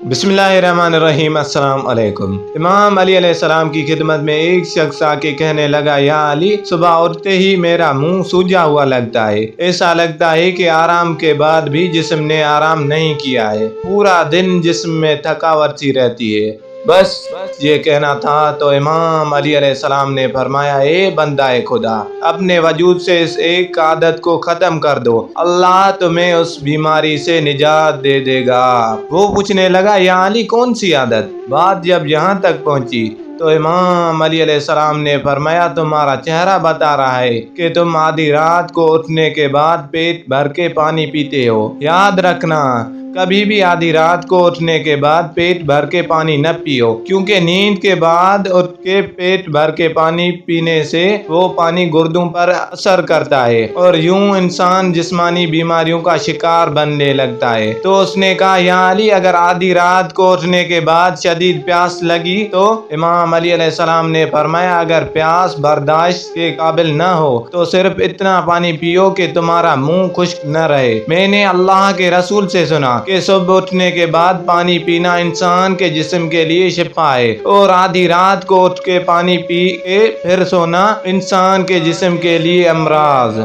बिस्मिल्लाहिर्रहमानिर्रहीम। अस्सलाम वालेकुम। इमाम अली अलैहिस्सलाम की खिदमत में एक शख्स आके कहने लगा, या अली, सुबह उठते ही मेरा मुंह सूजा हुआ लगता है। ऐसा लगता है कि आराम के बाद भी जिस्म ने आराम नहीं किया है। पूरा दिन जिस्म में थकावट सी रहती है। बस ये कहना था तो इमाम अली अलैहिस्सलाम ने फरमाया, ए बंदाए खुदा, अपने वजूद से इस एक आदत को ख़त्म कर दो, अल्लाह तुम्हें उस बीमारी से निजात दे देगा। वो पूछने लगा, या अली, कौन सी आदत? बात जब यहाँ तक पहुँची तो इमाम अली अलैहिस्सलाम ने फरमाया, तुम्हारा चेहरा बता रहा है कि तुम आधी रात को उठने के बाद पेट भर के पानी पीते हो। याद रखना, कभी भी आधी रात को उठने के बाद पेट भर के पानी न पियो, क्योंकि नींद के बाद उठ के पेट भर के पानी पीने से वो पानी गुर्दों पर असर करता है और यूं इंसान जिस्मानी बीमारियों का शिकार बनने लगता है। तो उसने कहा, या अली, अगर आधी रात को उठने के बाद शदीद प्यास लगी तो? इमाम अली अलैहिस्सलाम ने फरमाया, अगर प्यास बर्दाश्त के काबिल न हो तो सिर्फ इतना पानी पियो कि तुम्हारा मुंह खुश्क न रहे। मैंने अल्लाह के रसूल से सुना कि सुबह उठने के बाद पानी पीना इंसान के जिस्म के लिए शिफा है और आधी रात को उठ के पानी पी के फिर सोना इंसान के जिस्म के लिए अमराज।